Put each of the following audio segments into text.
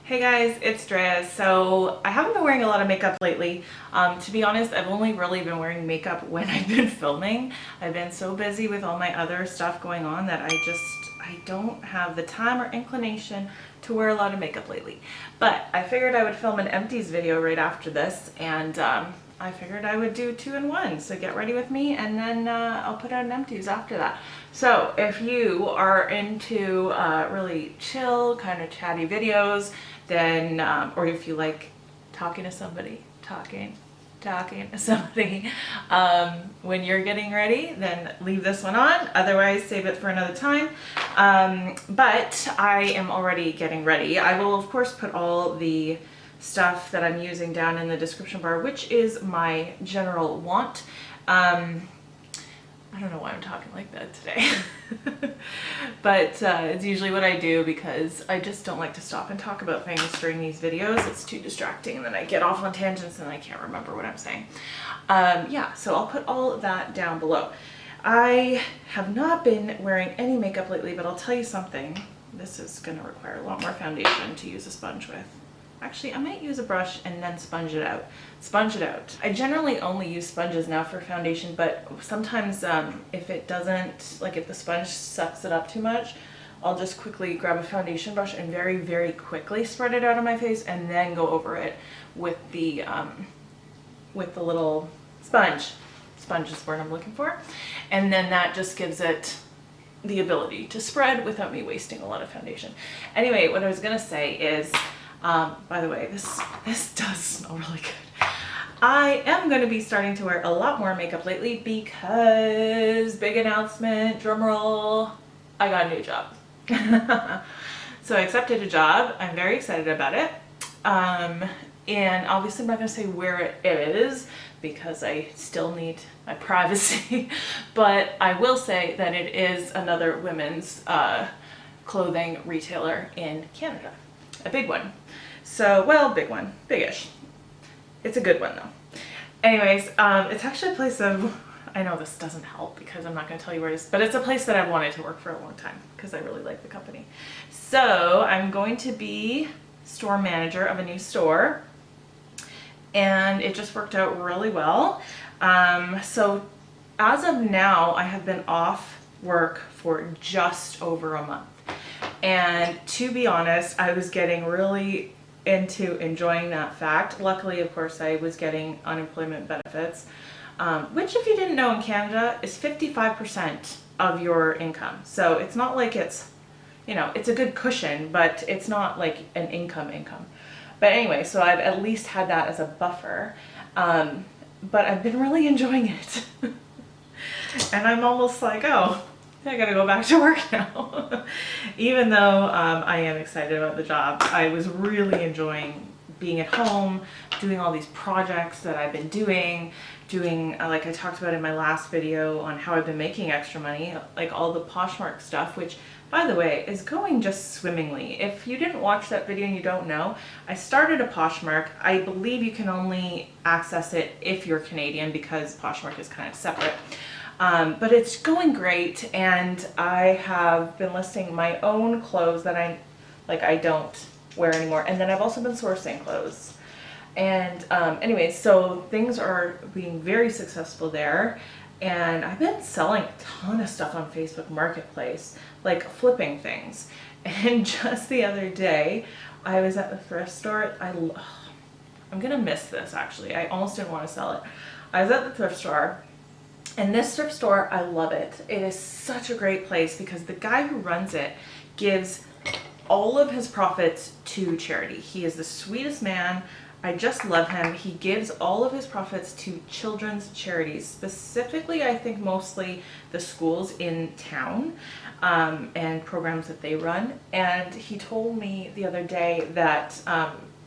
Hey guys, it's Drea. So I haven't been wearing a lot of makeup lately. To be honest, I've only really been wearing makeup when I've been filming. I've been so busy with all my other stuff going on that I don't have the time or inclination to wear a lot of makeup lately. But I figured I would film an empties video right after this, and I figured I would do 2-in-1. So get ready with me, and then I'll put out an empties after that. So if you are into really chill, kind of chatty videos, then, or if you like talking to somebody, when you're getting ready, then leave this one on. Otherwise, save it for another time. But I am already getting ready. I will, of course, put all the stuff that I'm using down in the description bar, which is my general want. I don't know why I'm talking like that today. But it's usually what I do because I just don't like to stop and talk about things during these videos. It's too distracting, and then I get off on tangents and I can't remember what I'm saying. Yeah, so I'll put all of that down below. I have not been wearing any makeup lately, but I'll tell you something. This is going to require a lot more foundation to use a sponge with. Actually, I might use a brush and then sponge it out. I generally only use sponges now for foundation, but sometimes if it doesn't, like if the sponge sucks it up too much, I'll just quickly grab a foundation brush and very, very quickly spread it out on my face and then go over it with the little sponge. Sponge is the word I'm looking for. And then that just gives it the ability to spread without me wasting a lot of foundation. Anyway, what I was gonna say is, by the way, this does smell really good. I am going to be starting to wear a lot more makeup lately because, big announcement, drumroll, I got a new job. So I accepted a job. I'm very excited about it. And obviously I'm not going to say where it is because I still need my privacy, but I will say that it is another women's clothing retailer in Canada. A big one. So, well, big one. Big-ish. It's a good one, though. Anyways, it's actually a place I know this doesn't help because I'm not going to tell you where it is, but it's a place that I've wanted to work for a long time because I really like the company. So, I'm going to be store manager of a new store, and it just worked out really well. So, as of now, I have been off work for just over a month. And to be honest, I was getting really into enjoying that fact. Luckily, of course, I was getting unemployment benefits, which, if you didn't know, in Canada is 55% of your income. So it's not like it's, it's a good cushion, but it's not like an income. But anyway, so I've at least had that as a buffer. But I've been really enjoying it. And I'm almost like, oh, I gotta go back to work now. Even though I am excited about the job, I was really enjoying being at home, doing all these projects that I've been doing, like I talked about in my last video on how I've been making extra money, like all the Poshmark stuff, which, by the way, is going just swimmingly. If you didn't watch that video and you don't know, I started a Poshmark. I believe you can only access it if you're Canadian because Poshmark is kind of separate. But it's going great, and I have been listing my own clothes that I don't wear anymore, and then I've also been sourcing clothes. And anyway, so things are being very successful there, and I've been selling a ton of stuff on Facebook Marketplace, like flipping things. And just the other day, I was at the thrift store. I'm gonna miss this, actually. I almost didn't want to sell it. I was at the thrift store. And this thrift store, I love it. It is such a great place because the guy who runs it gives all of his profits to charity. He is the sweetest man. I just love him. He gives all of his profits to children's charities, specifically, I think, mostly the schools in town and programs that they run. And he told me the other day that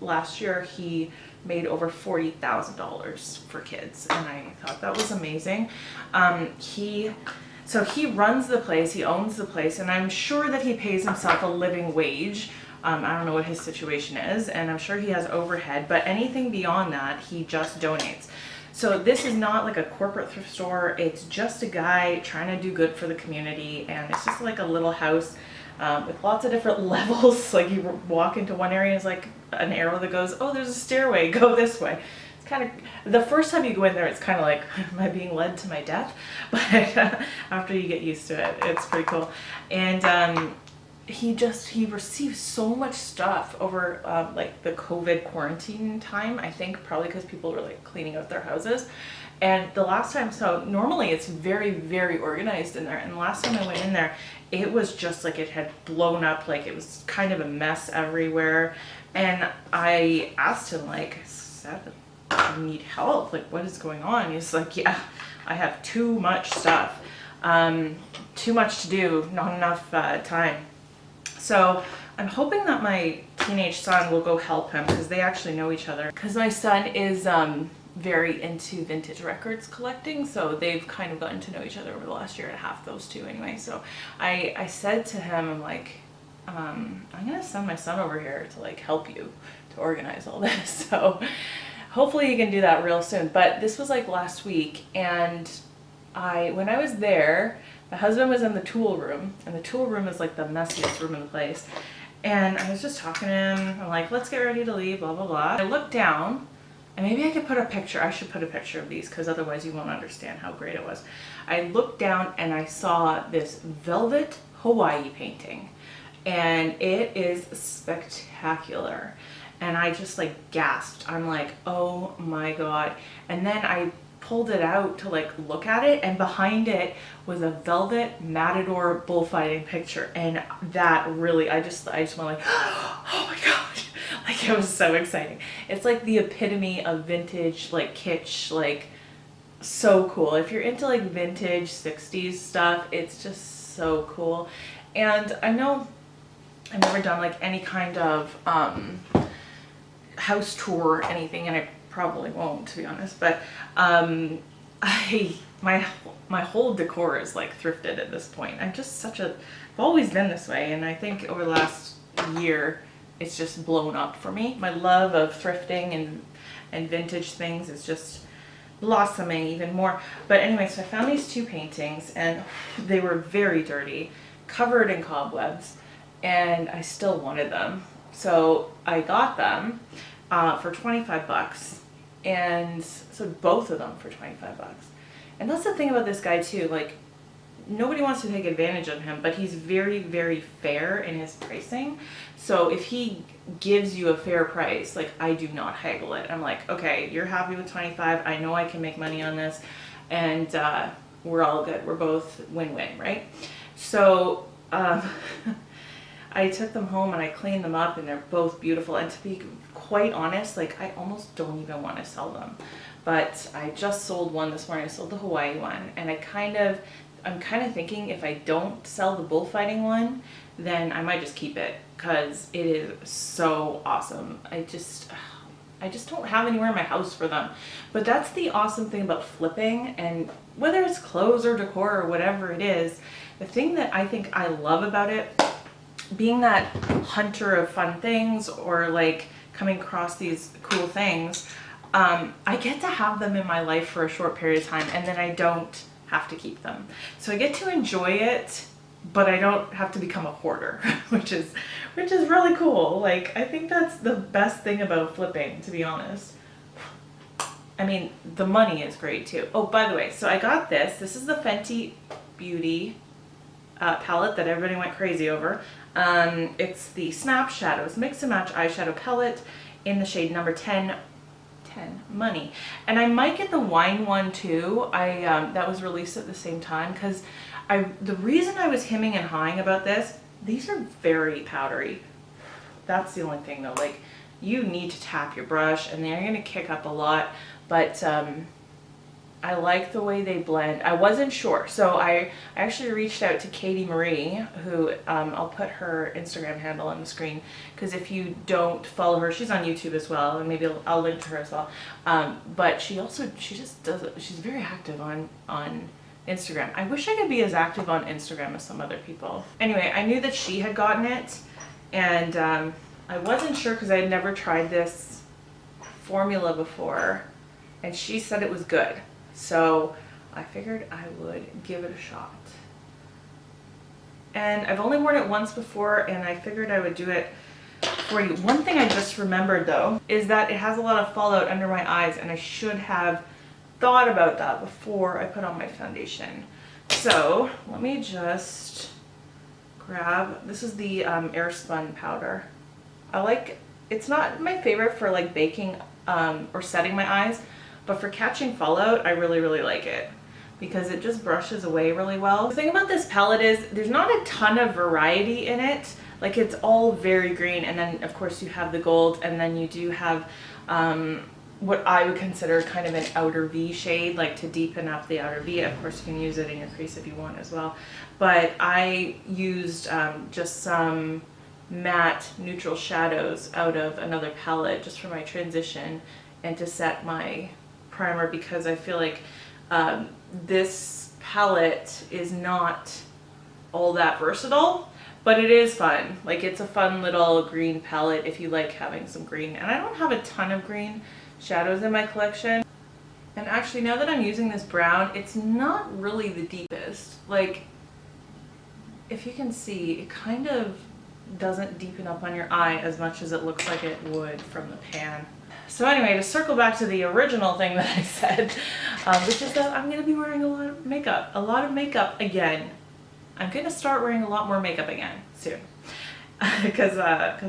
last year he made over $40,000 for kids, and I thought that was amazing. So he runs the place, he owns the place, and I'm sure that he pays himself a living wage. I don't know what his situation is, and I'm sure he has overhead, but anything beyond that, he just donates. So this is not like a corporate thrift store. It's just a guy trying to do good for the community, and it's just like a little house with lots of different levels. Like you walk into one area, it's like an arrow that goes, oh, there's a stairway, go this way. It's kind of, the first time you go in there, it's kind of like, am I being led to my death? But after you get used to it, it's pretty cool. And he received so much stuff over like the COVID quarantine time, I think probably because people were like cleaning out their houses. And the last time, so normally it's very, very organized in there. And the last time I went in there, it was just like it had blown up, like it was kind of a mess everywhere. And I asked him, like, Seth, you need help? Like, what is going on? He's like, yeah, I have too much stuff, too much to do, not enough time. So I'm hoping that my teenage son will go help him because they actually know each other. Because my son is very into vintage records collecting, so they've kind of gotten to know each other over the last year and a half, those two anyway. So I said to him, I'm like, I'm gonna send my son over here to like help you to organize all this. So hopefully you can do that real soon. But this was like last week, and when I was there, my husband was in the tool room, and the tool room is like the messiest room in the place. And I was just talking to him, I'm like, let's get ready to leave, blah, blah, blah. I looked down, and maybe I could put a picture, I should put a picture of these because otherwise you won't understand how great it was. I looked down and I saw this velvet Hawaii painting, and it is spectacular. And I just like gasped. I'm like, oh my God. And then I pulled it out to like look at it, and behind it was a velvet matador bullfighting picture. And that really, I just went like, oh my God. Like it was so exciting. It's like the epitome of vintage, like kitsch, like so cool. If you're into like vintage 60s stuff, it's just so cool. And I know I've never done like any kind of house tour or anything, and I probably won't, to be honest, but my whole decor is like thrifted at this point. I'm just I've always been this way, and I think over the last year it's just blown up for me. My love of thrifting and vintage things is just blossoming even more. But anyway, so I found these two paintings, and they were very dirty, covered in cobwebs, and I still wanted them. So I got them for 25 bucks. And so both of them for 25 bucks. And that's the thing about this guy too, like nobody wants to take advantage of him, but he's very, very fair in his pricing. So if he gives you a fair price, like I do not haggle it. I'm like, okay, you're happy with 25. I know I can make money on this, and we're all good. We're both win-win, right? So I took them home and I cleaned them up, and they're both beautiful. And to be quite honest, like I almost don't even want to sell them. But I just sold one this morning. I sold the Hawaii one, and I'm kind of thinking if I don't sell the bullfighting one, then I might just keep it because it is so awesome. I just don't have anywhere in my house for them. But that's the awesome thing about flipping, and whether it's clothes or decor or whatever it is, the thing that I think I love about it, being that hunter of fun things or like coming across these cool things, I get to have them in my life for a short period of time, and then I don't have to keep them. So I get to enjoy it, but I don't have to become a hoarder, which is really cool. Like I think that's the best thing about flipping, to be honest. I mean, the money is great too. Oh, by the way, so I got this. This is the Fenty Beauty palette that everybody went crazy over. It's the Snap Shadows Mix and Match Eyeshadow Palette in the shade number 10 Money. And I might get the wine one too. That was released at the same time, because the reason I was hemming and hawing about this, these are very powdery. That's the only thing though. Like you need to tap your brush, and they're gonna kick up a lot. But I like the way they blend. I wasn't sure, so I actually reached out to Katie Marie, who I'll put her Instagram handle on the screen, because if you don't follow her, she's on YouTube as well, and maybe I'll link to her as well. But she's very active on Instagram. I wish I could be as active on Instagram as some other people. Anyway, I knew that she had gotten it, and I wasn't sure because I had never tried this formula before, and she said it was good. So I figured I would give it a shot. And I've only worn it once before, and I figured I would do it for you. One thing I just remembered though is that it has a lot of fallout under my eyes, and I should have thought about that before I put on my foundation. So let me just grab, this is the Airspun powder. It's not my favorite for like baking or setting my eyes, but for catching fallout, I really, really like it because it just brushes away really well. The thing about this palette is there's not a ton of variety in it. Like, it's all very green, and then of course you have the gold, and then you do have what I would consider kind of an outer V shade, like to deepen up the outer V. Of course you can use it in your crease if you want as well. But I used just some matte neutral shadows out of another palette just for my transition and to set my primer, because I feel like this palette is not all that versatile, but it is fun. Like, it's a fun little green palette if you like having some green. And I don't have a ton of green shadows in my collection. And actually, now that I'm using this brown, it's not really the deepest. Like, if you can see, it kind of doesn't deepen up on your eye as much as it looks like it would from the pan. So anyway, to circle back to the original thing that I said, which is that I'm going to be wearing a lot of makeup again. I'm going to start wearing a lot more makeup again soon because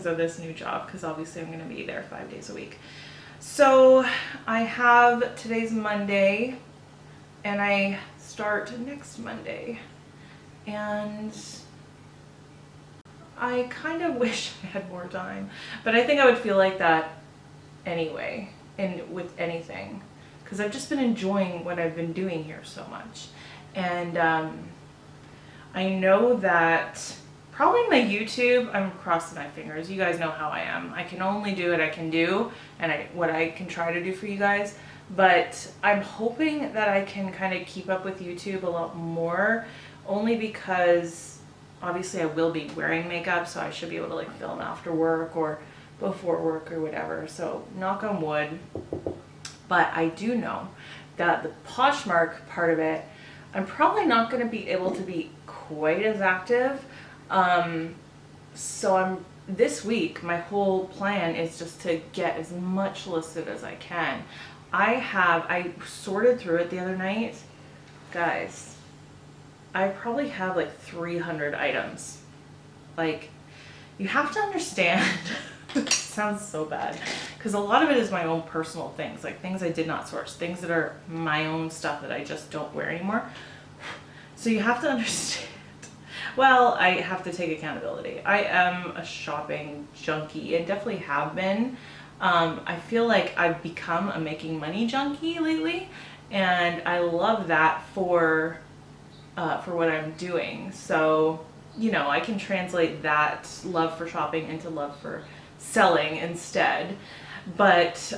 of this new job, because obviously I'm going to be there 5 days a week. So I have, today's Monday, and I start next Monday, and I kind of wish I had more time, but I think I would feel like that anyway, with anything, because I've just been enjoying what I've been doing here so much. And I know that probably my YouTube, I'm crossing my fingers. You guys know how I am. I can only do what I can do, and what I can try to do for you guys. But I'm hoping that I can kind of keep up with YouTube a lot more, only because obviously I will be wearing makeup, so I should be able to like film after work or before work or whatever. So knock on wood. But I do know that the Poshmark part of it, I'm probably not going to be able to be quite as active. So this week, my whole plan is just to get as much listed as I can. I sorted through it the other night. Guys, I probably have like 300 items. Like, you have to understand, it sounds so bad, because a lot of it is my own personal things, like things I did not source, things that are my own stuff that I just don't wear anymore. So you have to understand. Well, I have to take accountability. I am a shopping junkie, and definitely have been. I feel like I've become a making money junkie lately, and I love that for what I'm doing. So, you know, I can translate that love for shopping into love for selling instead. But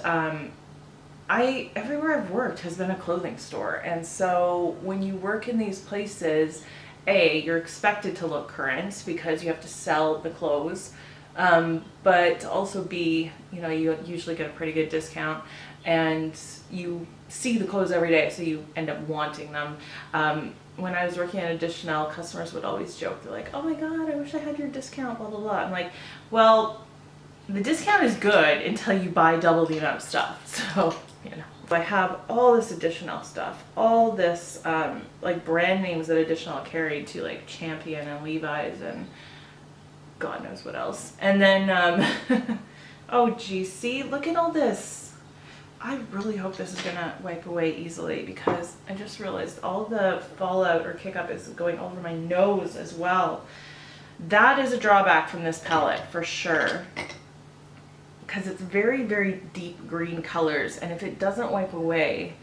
everywhere I've worked has been a clothing store, and so when you work in these places, you're expected to look current because you have to sell the clothes, but also B, you know, you usually get a pretty good discount, and you see the clothes every day, so you end up wanting them. When I was working at Additional, customers would always joke, they're like, oh my god, I wish I had your discount, blah blah blah. I'm like, well, the discount is good until you buy double the amount of stuff. So, you know, I have all this Additional stuff, all this like brand names that Additional carried to, like Champion and Levi's and God knows what else. And then oh geez, see, look at all this. I really hope this is gonna wipe away easily, because I just realized all the fallout or kick up is going over my nose as well. That is a drawback from this palette for sure, because it's very, very deep green colors, and if it doesn't wipe away,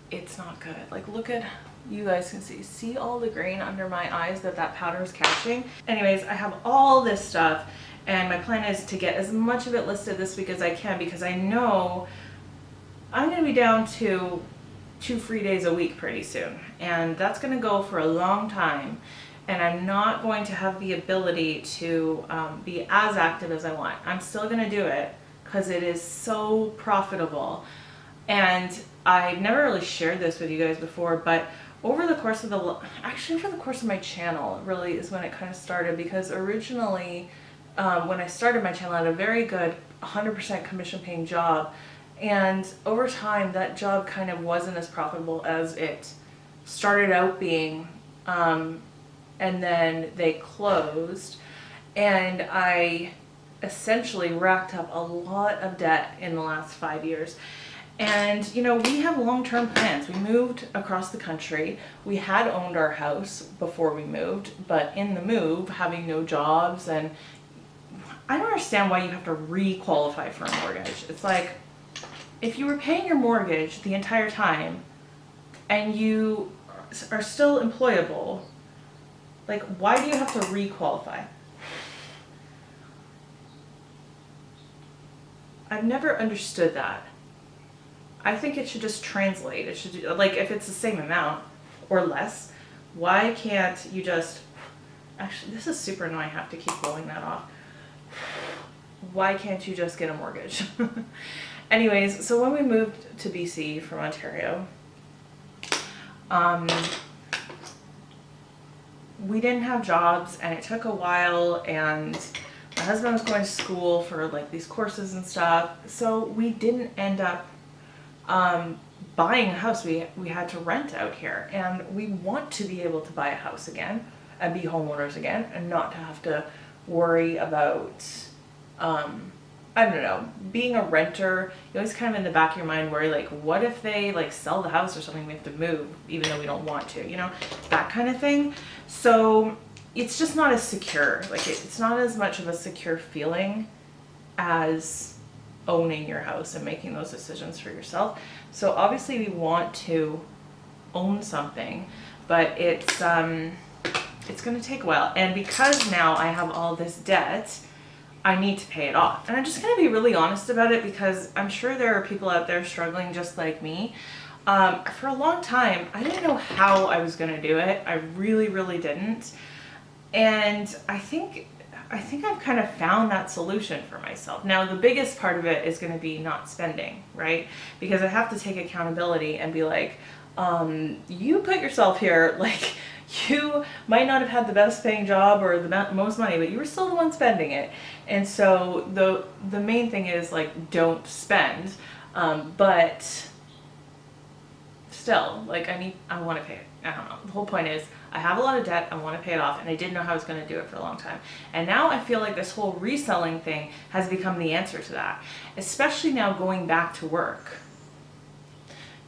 it's not good. Like, look at, you guys can see all the green under my eyes that powder is catching. Anyways, I have all this stuff, and my plan is to get as much of it listed this week as I can, because I know I'm going to be down to 2 free days a week pretty soon, and that's going to go for a long time, and I'm not going to have the ability to be as active as I want. I'm still going to do it because it is so profitable. And I've never really shared this with you guys before, but over the course of over the course of my channel really is when it kind of started, because originally when I started my channel I had a very good 100% commission paying job, and over time that job kind of wasn't as profitable as it started out being, and then they closed, and I essentially racked up a lot of debt in the last 5 years. And you know, we have long-term plans. We moved across the country. We had owned our house before we moved, but in the move, having no jobs, and I don't understand why you have to re-qualify for a mortgage. It's like, if you were paying your mortgage the entire time and you are still employable, like, why do you have to re-qualify? I've never understood that. I think it should just translate. It should, like, if it's the same amount or less, why can't you just, actually, this is super annoying, I have to keep blowing that off. Why can't you just get a mortgage? Anyways, so when we moved to BC from Ontario, we didn't have jobs, and it took a while, and my husband was going to school for like these courses and stuff, so we didn't end up buying a house. We had to rent out here, and we want to be able to buy a house again and be homeowners again, and not to have to worry about I don't know, being a renter. You always kind of in the back of your mind worry, like, what if they like sell the house or something, we have to move even though we don't want to, you know, that kind of thing. So it's just not as secure. Like, it's not as much of a secure feeling as owning your house and making those decisions for yourself. So obviously we want to own something, but it's going to take a while. And because now I have all this debt, I need to pay it off. And I'm just going to be really honest about it, because I'm sure there are people out there struggling just like me. For a long time, I didn't know how I was going to do it. I really, really didn't. And I think I've kind of found that solution for myself. Now, the biggest part of it is going to be not spending, right? Because I have to take accountability and be like, you put yourself here, like, you might not have had the best paying job or the most money, but you were still the one spending it. And so the main thing is, like, don't spend, but still, like, I want to pay it. I don't know. The whole point is, I have a lot of debt, I want to pay it off, and I didn't know how I was going to do it for a long time. And now I feel like this whole reselling thing has become the answer to that, especially now going back to work.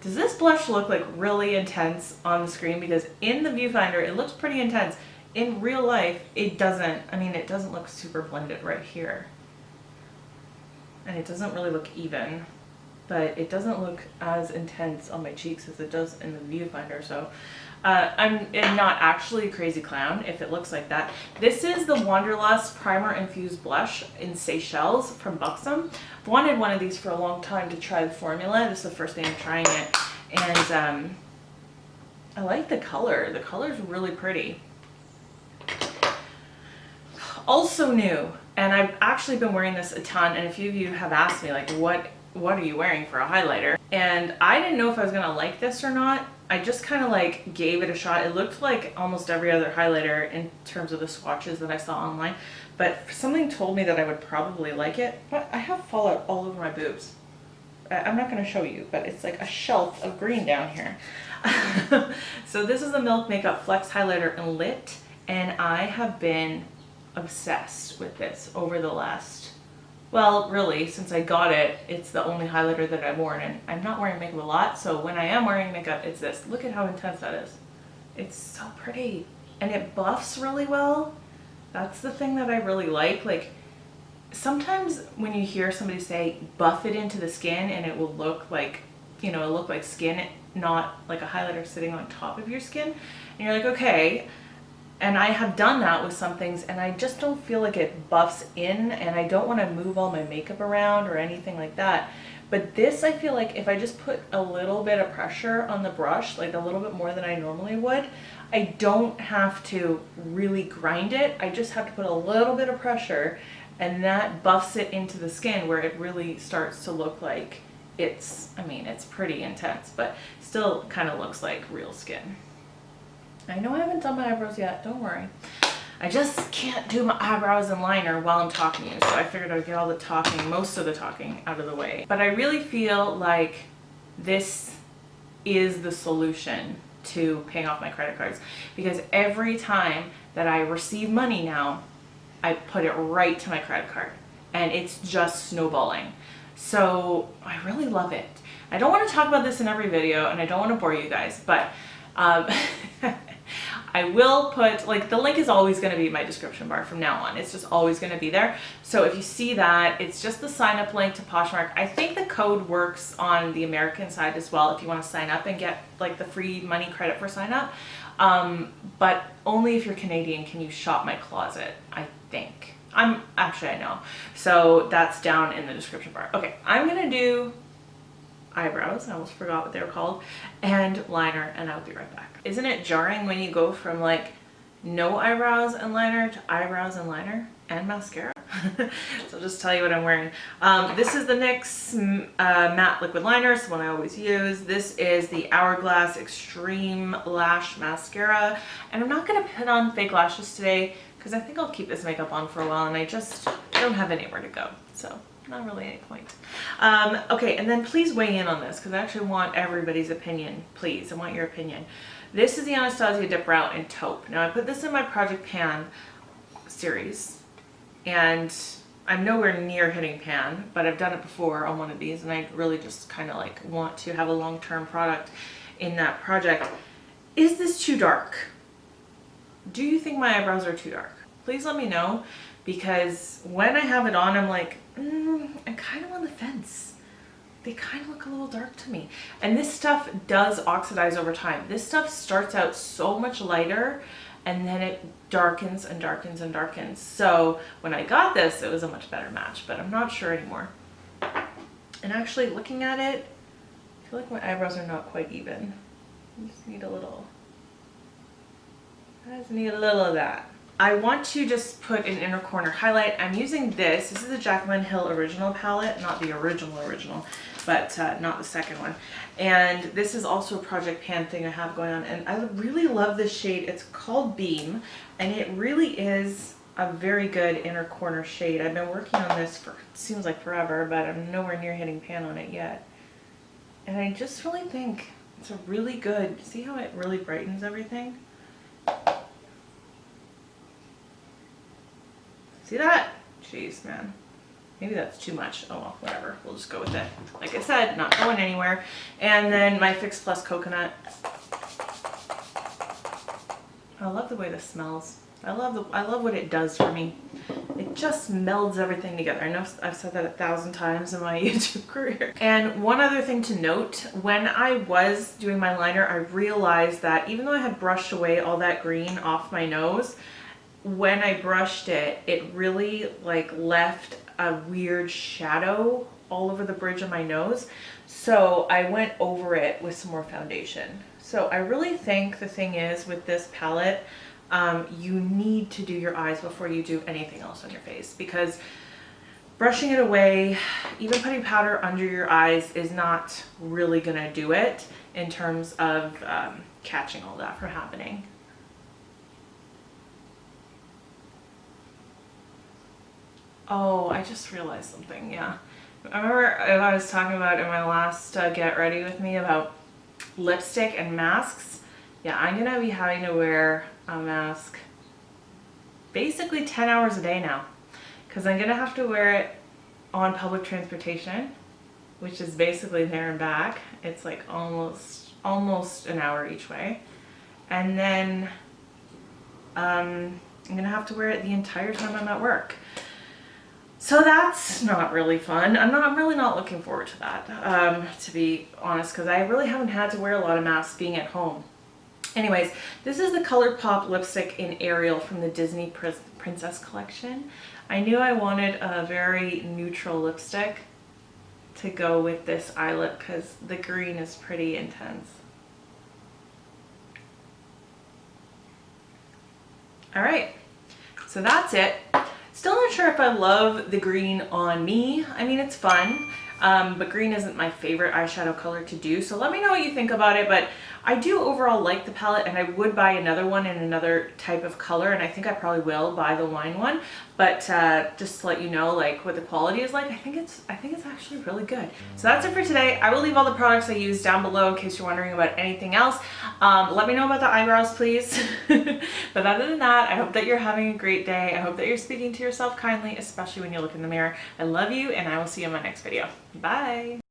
Does this blush look like really intense on the screen? Because in the viewfinder, it looks pretty intense. In real life, it doesn't. I mean, it doesn't look super blended right here. And it doesn't really look even, but it doesn't look as intense on my cheeks as it does in the viewfinder. So I'm not actually a crazy clown if it looks like that. This is the Wanderlust Primer Infused Blush in Seychelles from Buxom. I've wanted one of these for a long time to try the formula. This is the first day I'm trying it. And I like the color. The color's really pretty. Also new, and I've actually been wearing this a ton, and a few of you have asked me, like, what are you wearing for a highlighter? And I didn't know if I was gonna like this or not. I just kind of like gave it a shot. It looked like almost every other highlighter in terms of the swatches that I saw online, but something told me that I would probably like it. But I have fallout all over my boobs. I'm not going to show you, but it's like a shelf of green down here. So this is the Milk Makeup Flex Highlighter in Lit, and I have been obsessed with this over the last, well, really, since I got it. It's the only highlighter that I've worn, and I'm not wearing makeup a lot, so when I am wearing makeup, it's this. Look at how intense that is. It's so pretty, and it buffs really well. That's the thing that I really like. Like, sometimes when you hear somebody say buff it into the skin, and it will look like, you know, it'll look like skin, not like a highlighter sitting on top of your skin, and you're like, okay. And I have done that with some things, and I just don't feel like it buffs in, and I don't want to move all my makeup around or anything like that. But this, I feel like if I just put a little bit of pressure on the brush, like a little bit more than I normally would, I don't have to really grind it. I just have to put a little bit of pressure, and that buffs it into the skin where it really starts to look like it's, I mean, it's pretty intense, but still kind of looks like real skin. I know I haven't done my eyebrows yet, don't worry. I just can't do my eyebrows and liner while I'm talking to you, so I figured I'd get all the talking, most of the talking, out of the way. But I really feel like this is the solution to paying off my credit cards, because every time that I receive money now, I put it right to my credit card, and it's just snowballing. So I really love it. I don't want to talk about this in every video, and I don't want to bore you guys, but I will put, like, the link is always going to be in my description bar from now on. It's just always going to be there. So if you see that, it's just the sign up link to Poshmark. I think the code works on the American side as well if you want to sign up and get like the free money credit for sign up. But only if you're Canadian can you shop my closet, I think. I know. So that's down in the description bar. Okay, I'm going to do eyebrows, I almost forgot what they were called, and liner, and I'll be right back. Isn't it jarring when you go from like no eyebrows and liner to eyebrows and liner and mascara? So I'll just tell you what I'm wearing. This is the NYX matte liquid liner, it's the one I always use. This is the Hourglass Extreme Lash Mascara, and I'm not going to put on fake lashes today because I think I'll keep this makeup on for a while, and I don't have anywhere to go, so not really any point. Okay, and then please weigh in on this because I actually want everybody's opinion. Please, I want your opinion. This is the Anastasia DipBrow in Taupe. Now I put this in my Project Pan series, and I'm nowhere near hitting pan, but I've done it before on one of these, and I really just kind of like want to have a long-term product in that project. Is this too dark? Do you think my eyebrows are too dark? Please let me know, because when I have it on, I'm like, I'm kind of on the fence. They kind of look a little dark to me. And this stuff does oxidize over time. This stuff starts out so much lighter, and then it darkens and darkens and darkens. So when I got this, it was a much better match, but I'm not sure anymore. And actually looking at it, I feel like my eyebrows are not quite even. I just need a little, I just need a little of that. I want to just put an inner corner highlight. I'm using this. This is a Jaclyn Hill original palette, not the original, but not the second one. And this is also a Project Pan thing I have going on. And I really love this shade. It's called Beam, and it really is a very good inner corner shade. I've been working on this for, it seems like forever, but I'm nowhere near hitting pan on it yet. And I just really think it's a really good, see how it really brightens everything? See that? Jeez, man. Maybe that's too much. Oh well, whatever. We'll just go with it. Like I said, not going anywhere. And then my Fix Plus Coconut. I love the way this smells. I love what it does for me. It just melds everything together. I know I've said that 1,000 times in my YouTube career. And one other thing to note, when I was doing my liner, I realized that even though I had brushed away all that green off my nose, when I brushed it, it really like left a weird shadow all over the bridge of my nose. So I went over it with some more foundation. So I really think the thing is with this palette, you need to do your eyes before you do anything else on your face, because brushing it away, even putting powder under your eyes is not really gonna do it in terms of catching all that from happening. Oh, I just realized something, yeah. I remember I was talking about in my last Get Ready With Me about lipstick and masks. Yeah, I'm gonna be having to wear a mask basically 10 hours a day now, because I'm gonna have to wear it on public transportation, which is basically there and back. It's like almost an hour each way. And then I'm gonna have to wear it the entire time I'm at work. So that's not really fun. I'm really not looking forward to that, to be honest, because I really haven't had to wear a lot of masks being at home. Anyways, this is the Colourpop lipstick in Ariel from the Disney Princess collection. I knew I wanted a very neutral lipstick to go with this eye lip because the green is pretty intense. All right, so that's it. Still not sure if I love the green on me. I mean, it's fun. but green isn't my favorite eyeshadow color to do. So let me know what you think about it, but I do overall like the palette, and I would buy another one in another type of color, and I think I probably will buy the wine one. But just to let you know, like, what the quality is like, I think it's actually really good. So that's it for today. I will leave all the products I use down below in case you're wondering about anything else. Let me know about the eyebrows, please. But other than that, I hope that you're having a great day. I hope that you're speaking to yourself kindly, especially when you look in the mirror. I love you, and I will see you in my next video. Bye.